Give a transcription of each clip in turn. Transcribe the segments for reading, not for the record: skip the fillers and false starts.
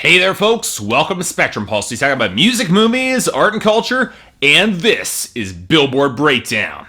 Hey there folks, welcome to Spectrum Pulse. We talk about music, movies, art and culture, and this is Billboard Breakdown.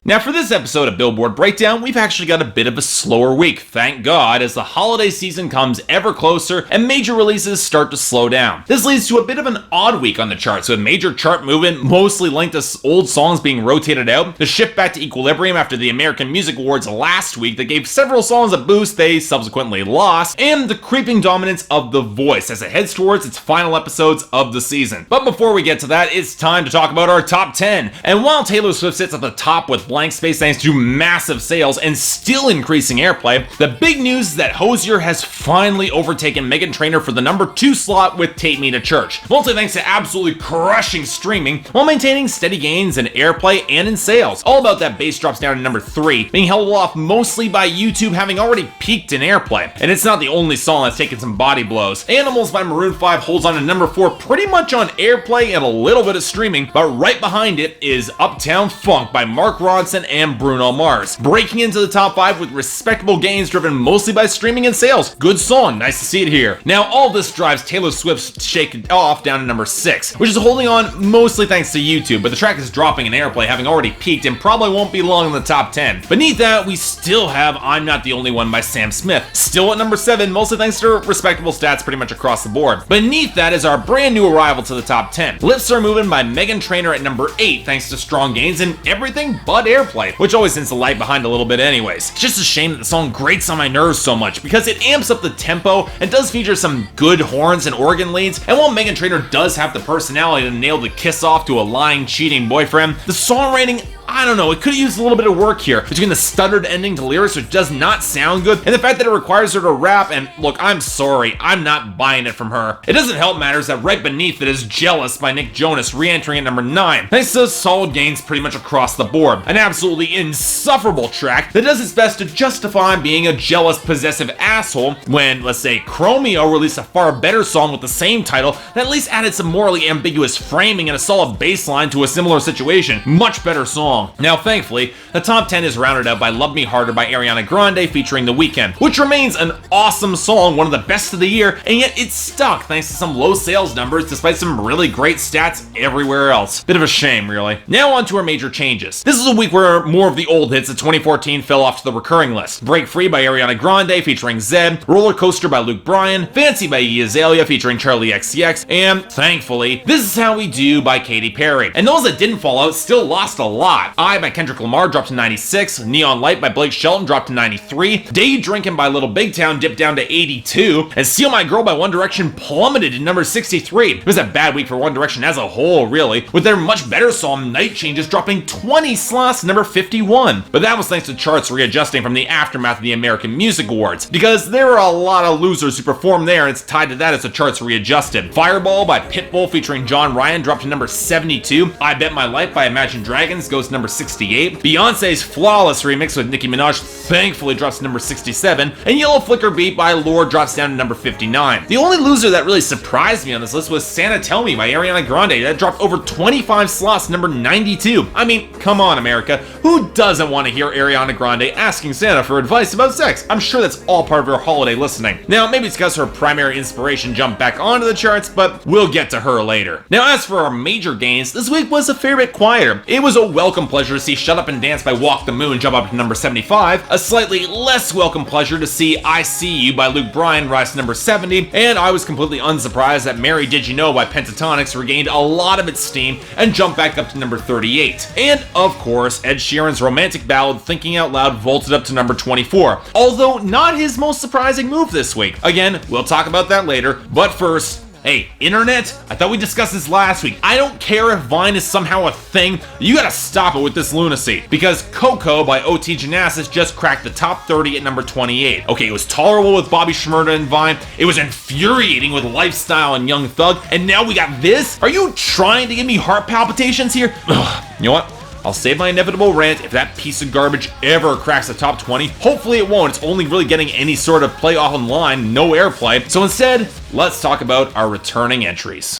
Now for this episode of Billboard Breakdown, we've actually got a bit of a slower week, thank God, as the holiday season comes ever closer and major releases start to slow down. This leads to a bit of an odd week on the charts, with major chart movement mostly linked to old songs being rotated out, the shift back to equilibrium after the American Music Awards last week that gave several songs a boost they subsequently lost, and the creeping dominance of The Voice as it heads towards its final episodes of the season. But before we get to that, it's time to talk about our top 10. And while Taylor Swift sits at the top with blank space thanks to massive sales and still increasing airplay, the big news is that Hozier has finally overtaken Meghan Trainor for the number 2 slot with Take Me to Church, mostly thanks to absolutely crushing streaming while maintaining steady gains in airplay and in sales. All About That Bass drops down to number 3, being held off mostly by YouTube having already peaked in airplay. And it's not the only song that's taken some body blows. Animals by Maroon 5 holds on to number 4 pretty much on airplay and a little bit of streaming, but right behind it is Uptown Funk by Mark Ronson and Bruno Mars, breaking into the top 5 with respectable gains driven mostly by streaming and sales. Good song, nice to see it here. Now all this drives Taylor Swift's Shake It Off down to number 6, which is holding on mostly thanks to YouTube, but the track is dropping in airplay having already peaked and probably won't be long in the top 10. Beneath that, we still have I'm Not the Only One by Sam Smith, still at number 7, mostly thanks to respectable stats pretty much across the board. Beneath that is our brand new arrival to the top 10, Lips Are Moving by Meghan Trainor at number 8, thanks to strong gains in everything but airplay, which always tends to lag behind a little bit anyways. It's just a shame that the song grates on my nerves so much because it amps up the tempo and does feature some good horns and organ leads, and while Meghan Trainor does have the personality to nail the kiss off to a lying, cheating boyfriend, the songwriting, I don't know, it could have used a little bit of work here between the stuttered ending to lyrics which does not sound good and the fact that it requires her to rap, and look, I'm sorry, I'm not buying it from her. It doesn't help matters that right beneath it is Jealous by Nick Jonas, re-entering at number 9, thanks to solid gains pretty much across the board. An absolutely insufferable track that does its best to justify being a jealous, possessive asshole when, let's say, Chromeo released a far better song with the same title that at least added some morally ambiguous framing and a solid bass line to a similar situation. Much better song. Now thankfully, the top 10 is rounded out by Love Me Harder by Ariana Grande featuring The Weeknd, which remains an awesome song, one of the best of the year, and yet it's stuck thanks to some low sales numbers despite some really great stats everywhere else. Bit of a shame, really. Now on to our major changes. This is a week where more of the old hits of 2014 fell off to the recurring list. Break Free by Ariana Grande featuring Zedd, Roller Coaster by Luke Bryan, Fancy by Iggy Azalea featuring Charlie XCX, and thankfully, This Is How We Do by Katy Perry. And those that didn't fall out still lost a lot. I by Kendrick Lamar dropped to 96, Neon Light by Blake Shelton dropped to 93, Day Drinking by Little Big Town dipped down to 82, and Steal My Girl by One Direction plummeted to number 63. It was a bad week for One Direction as a whole, really, with their much better song Night Changes dropping 20 slots to number 51. But that was thanks to charts readjusting from the aftermath of the American Music Awards, because there were a lot of losers who performed there, and it's tied to that as the charts readjusted. Fireball by Pitbull featuring John Ryan dropped to number 72, I Bet My Life by Imagine Dragons goes to number 68, Beyonce's Flawless remix with Nicki Minaj thankfully drops to number 67, and Yellow Flicker Beat by Lorde drops down to number 59. The only loser that really surprised me on this list was Santa Tell Me by Ariana Grande, that dropped over 25 slots to number 92. I mean, come on America, who doesn't want to hear Ariana Grande asking Santa for advice about sex? I'm sure that's all part of her holiday listening. Now, maybe it's because her primary inspiration jumped back onto the charts, but we'll get to her later. Now, as for our major gains, this week was a fair bit quieter. It was a welcome pleasure to see Shut Up and Dance by Walk the Moon jump up to number 75, a slightly less welcome pleasure to see I See You by Luke Bryan rise to number 70, and I was completely unsurprised that Mary Did You Know by Pentatonix regained a lot of its steam and jumped back up to number 38. And of course, Ed Sheeran's romantic ballad Thinking Out Loud vaulted up to number 24, although not his most surprising move this week. Again, we'll talk about that later, but first, hey, internet, I thought we discussed this last week. I don't care if Vine is somehow a thing, you gotta stop it with this lunacy. Because Coco by OT Genasis just cracked the top 30 at number 28. Okay, it was tolerable with Bobby Shmurda and Vine, it was infuriating with Lifestyle and Young Thug, and now we got this? Are you trying to give me heart palpitations here? Ugh, you know what? I'll save my inevitable rant if that piece of garbage ever cracks the top 20. Hopefully it won't, it's only really getting any sort of play online, no airplay. So instead, let's talk about our returning entries.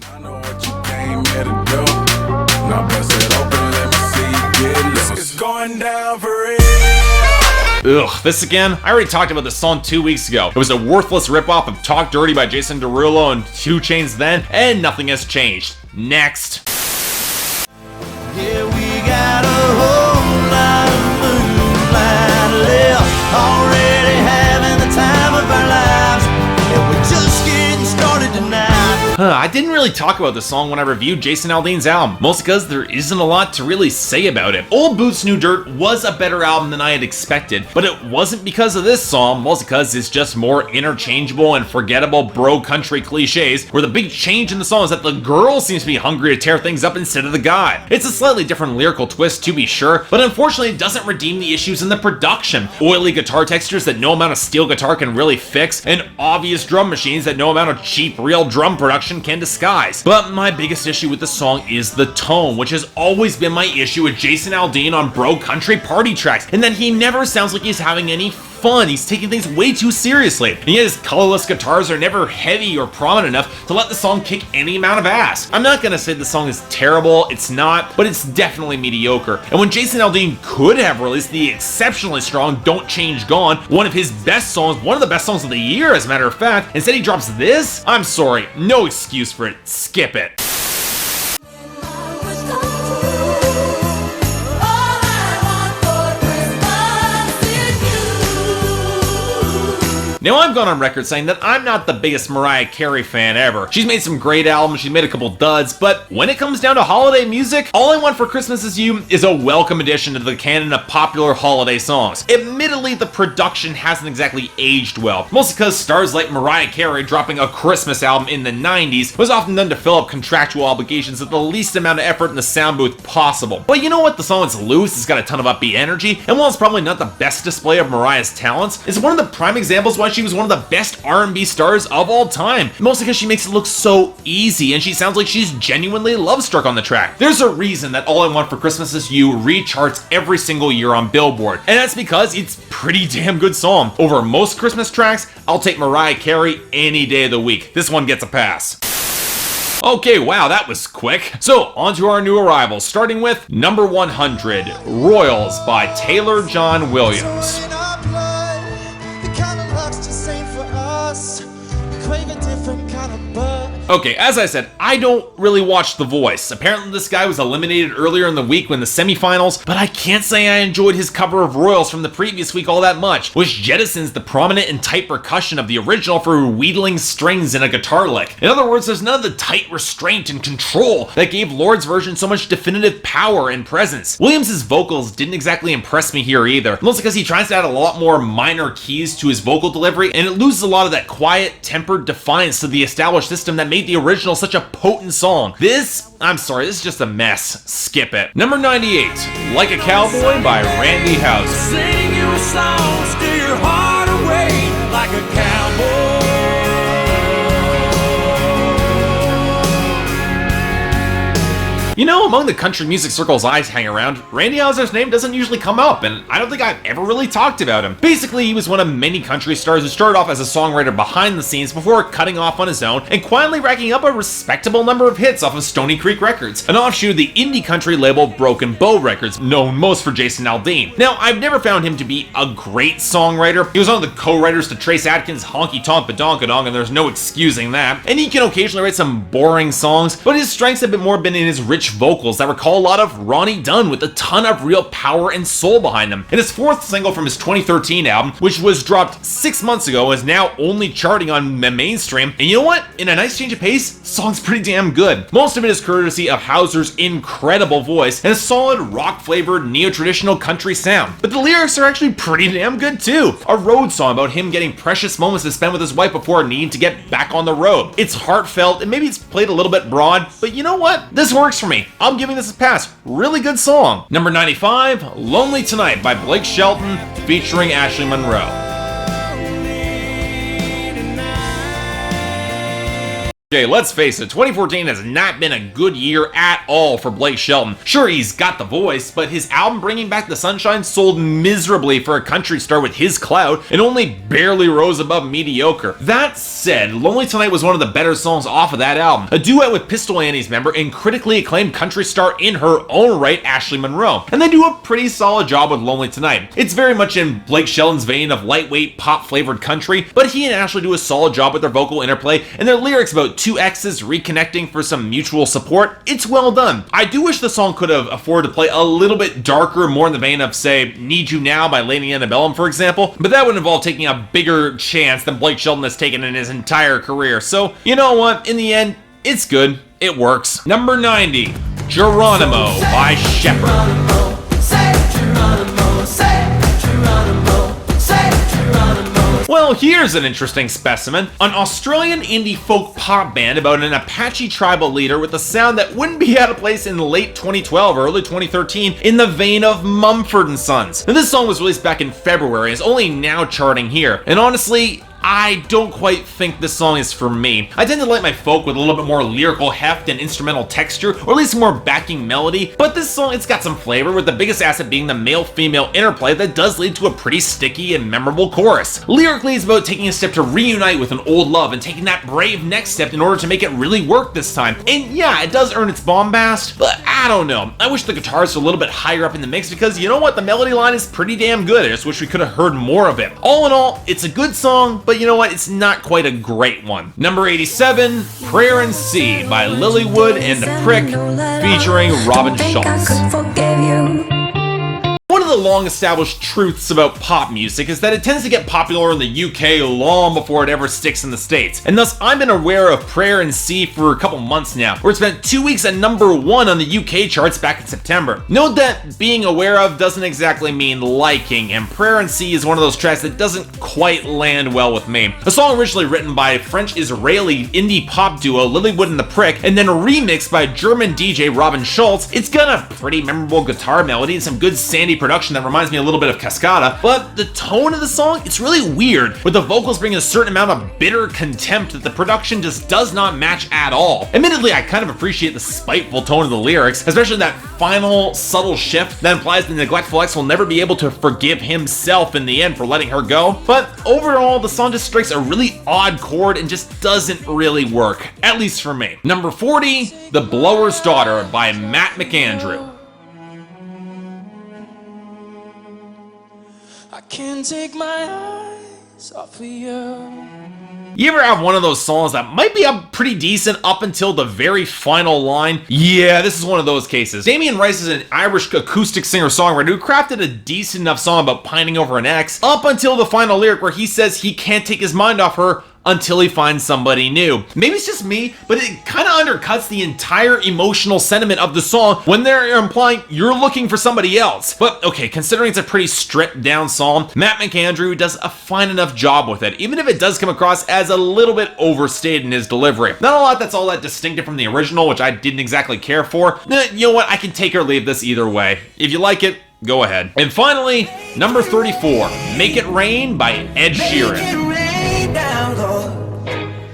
I know what you came here to do. Now bust it open, let me see you get loose. going down for real. Ugh, this again? I already talked about this song 2 weeks ago. It was a worthless ripoff of Talk Dirty by Jason Derulo and 2 Chainz then, and nothing has changed. Next. Yeah, we got a whole lot of moonlight left, already having the time of our lives, and we're just getting started tonight. I didn't really talk about this song when I reviewed Jason Aldean's album, mostly because there isn't a lot to really say about it. Old Boots, New Dirt was a better album than I had expected, but it wasn't because of this song, mostly because it's just more interchangeable and forgettable bro country cliches, where the big change in the song is that the girl seems to be hungry to tear things up instead of the guy. It's a slightly different lyrical twist to be sure, but unfortunately it doesn't redeem the issues in the production. Oily guitar textures that no amount of steel guitar can really fix, and obvious drum machines that no amount of cheap real drum production can disguise. But my biggest issue with the song is the tone, which has always been my issue with Jason Aldean on bro country party tracks, and that he never sounds like he's having any fun. He's taking things way too seriously, and yet his colorless guitars are never heavy or prominent enough to let the song kick any amount of ass. I'm not gonna say the song is terrible, it's not, but it's definitely mediocre. And when Jason Aldean could have released the exceptionally strong Don't Change Gone, one of his best songs, one of the best songs of the year as a matter of fact, instead he drops this? I'm sorry, no excuse for it, skip it. Now, I've gone on record saying that I'm not the biggest Mariah Carey fan ever. She's made some great albums, she's made a couple duds, but when it comes down to holiday music, All I Want for Christmas Is You is a welcome addition to the canon of popular holiday songs. Admittedly, the production hasn't exactly aged well, mostly because stars like Mariah Carey dropping a Christmas album in the 90s was often done to fill up contractual obligations with the least amount of effort in the sound booth possible. But you know what? The song is loose, it's got a ton of upbeat energy, and while it's probably not the best display of Mariah's talents, it's one of the prime examples why she was one of the best R&B stars of all time, mostly because she makes it look so easy and she sounds like she's genuinely love-struck on the track. There's a reason that All I Want for Christmas Is You recharts every single year on Billboard, and that's because it's a pretty damn good song. Over most Christmas tracks, I'll take Mariah Carey any day of the week. This one gets a pass. Okay, wow, that was quick. So, on to our new arrivals, starting with number 100, Royals by Taylor John Williams. Okay, as I said, I don't really watch The Voice. Apparently this guy was eliminated earlier in the week when the semifinals, but I can't say I enjoyed his cover of Royals from the previous week all that much, which jettisons the prominent and tight percussion of the original for wheedling strings in a guitar lick. In other words, there's none of the tight restraint and control that gave Lorde's version so much definitive power and presence. Williams' vocals didn't exactly impress me here either, mostly because he tries to add a lot more minor keys to his vocal delivery, and it loses a lot of that quiet, tempered defiance to the established system that made the original such a potent song. I'm sorry, this is just a mess. Skip it. Number 98, Like a Cowboy by Randy Houser. Sing you a song, steer your heart away like a cowboy. You know, among the country music circles I hang around, Randy Houser's name doesn't usually come up, and I don't think I've ever really talked about him. Basically, he was one of many country stars who started off as a songwriter behind the scenes before cutting off on his own and quietly racking up a respectable number of hits off of Stony Creek Records, an offshoot of the indie country label Broken Bow Records, known most for Jason Aldean. Now, I've never found him to be a great songwriter. He was one of the co-writers to Trace Adkins' Honky Tonk Badonkadonk, and there's no excusing that. And he can occasionally write some boring songs, but his strengths have been more in his rich vocals that recall a lot of Ronnie Dunn with a ton of real power and soul behind them. And his fourth single from his 2013 album, which was dropped 6 months ago, is now only charting on the mainstream. And you know what? In a nice change of pace, the song's pretty damn good. Most of it is courtesy of Houser's incredible voice and a solid rock-flavored neo-traditional country sound. But the lyrics are actually pretty damn good too. A road song about him getting precious moments to spend with his wife before needing to get back on the road. It's heartfelt and maybe it's played a little bit broad, but you know what? This works for me. I'm giving this a pass. Really good song. Number 95, Lonely Tonight by Blake Shelton featuring Ashley Monroe. Okay, let's face it, 2014 has not been a good year at all for Blake Shelton. Sure, he's got the voice, but his album Bringing Back the Sunshine sold miserably for a country star with his clout and only barely rose above mediocre. That said, Lonely Tonight was one of the better songs off of that album, a duet with Pistol Annie's member and critically acclaimed country star in her own right, Ashley Monroe, and they do a pretty solid job with Lonely Tonight. It's very much in Blake Shelton's vein of lightweight, pop-flavored country, but he and Ashley do a solid job with their vocal interplay and their lyrics about two exes reconnecting for some mutual support. It's well done. I do wish the song could have afforded to play a little bit darker, more in the vein of, say, Need You Now by Lady Antebellum, for example, but that would involve taking a bigger chance than Blake Shelton has taken in his entire career. So, you know what? In the end, it's good. It works. Number 90, Geronimo by Sheppard. Well, here's an interesting specimen. An Australian indie folk pop band about an Apache tribal leader with a sound that wouldn't be out of place in late 2012 or early 2013 in the vein of Mumford & Sons. Now, this song was released back in February and is only now charting here. And honestly, I don't quite think this song is for me. I tend to like my folk with a little bit more lyrical heft and instrumental texture, or at least more backing melody, but this song, it's got some flavor, with the biggest asset being the male-female interplay that does lead to a pretty sticky and memorable chorus. Lyrically, it's about taking a step to reunite with an old love and taking that brave next step in order to make it really work this time. And yeah, it does earn its bombast, but I don't know. I wish the guitars were a little bit higher up in the mix because, you know what, the melody line is pretty damn good. I just wish we could have heard more of it. All in all, it's a good song, but you know what? It's not quite a great one. Number 87, Prayer and Sea by Lillywood and The Prick, featuring Robin Schulz. One of the long-established truths about pop music is that it tends to get popular in the UK long before it ever sticks in the States, and thus I've been aware of Prayer and Sea for a couple months now, where it spent 2 weeks at number 1 on the UK charts back in September. Note that being aware of doesn't exactly mean liking, and Prayer and Sea is one of those tracks that doesn't quite land well with me. A song originally written by French-Israeli indie pop duo Lillywood and The Prick, and then remixed by German DJ Robin Schulz, it's got a pretty memorable guitar melody and some good sandy production that reminds me a little bit of Cascada, but the tone of the song, it's really weird, with the vocals bringing a certain amount of bitter contempt that the production just does not match at all. Admittedly, I kind of appreciate the spiteful tone of the lyrics, especially that final subtle shift that implies the neglectful ex will never be able to forgive himself in the end for letting her go, but overall, the song just strikes a really odd chord and just doesn't really work, at least for me. Number 40, The Blower's Daughter by Matt McAndrew. I can't take my eyes off of you. You ever have one of those songs that might be up pretty decent up until the very final line? Yeah, this is one of those cases. Damien Rice is an Irish acoustic singer-songwriter who crafted a decent enough song about pining over an ex up until the final lyric where he says he can't take his mind off her until he finds somebody new. Maybe it's just me, but it kind of undercuts the entire emotional sentiment of the song when they're implying you're looking for somebody else. But okay, considering it's a pretty stripped down song, Matt McAndrew does a fine enough job with it, even if it does come across as a little bit overstated in his delivery. Not a lot that's all that distinctive from the original, which I didn't exactly care for. You know what, I can take or leave this either way. If you like it, go ahead. And finally, number 34, Make It Rain by Ed Sheeran.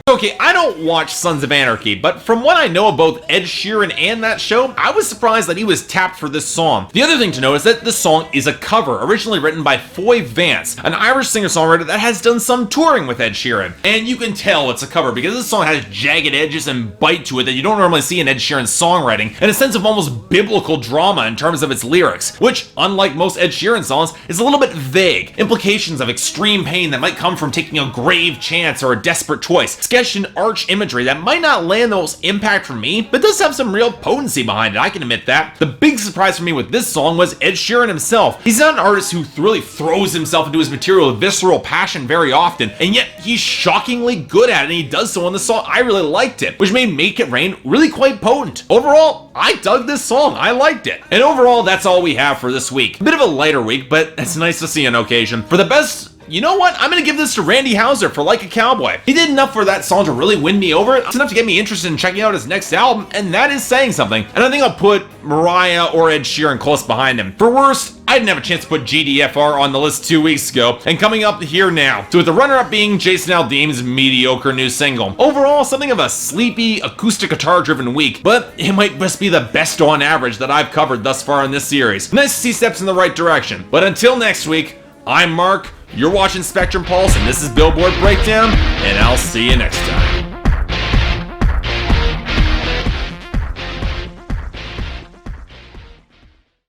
Okay, I don't watch Sons of Anarchy, but from what I know of both Ed Sheeran and that show, I was surprised that he was tapped for this song. The other thing to know is that this song is a cover, originally written by Foy Vance, an Irish singer-songwriter that has done some touring with Ed Sheeran. And you can tell it's a cover because this song has jagged edges and bite to it that you don't normally see in Ed Sheeran's songwriting, and a sense of almost biblical drama in terms of its lyrics, which, unlike most Ed Sheeran songs, is a little bit vague. Implications of extreme pain that might come from taking a grave chance or a desperate choice. Sketched in arch imagery that might not land the most impact for me, but does have some real potency behind it, I can admit that. The big surprise for me with this song was Ed Sheeran himself. He's not an artist who really throws himself into his material with visceral passion very often, and yet he's shockingly good at it, and he does so in the song. I really liked it, which made Make It Rain really quite potent. Overall, I dug this song. I liked it. And overall, that's all we have for this week. A bit of a lighter week, but it's nice to see on occasion. For the best you know what? I'm gonna give this to Randy Houser for Like a Cowboy. He did enough for that song to really win me over. It's enough to get me interested in checking out his next album, and that is saying something. And I think I'll put Mariah or Ed Sheeran close behind him. For worst, I didn't have a chance to put G.D.F.R on the list 2 weeks ago, and coming up here now. So with the runner-up being Jason Aldean's mediocre new single. Overall, something of a sleepy, acoustic guitar-driven week, but it might just be the best on average that I've covered thus far in this series. Nice to see steps in the right direction. But until next week, I'm Mark, you're watching Spectrum Pulse, and this is Billboard Breakdown, and I'll see you next time.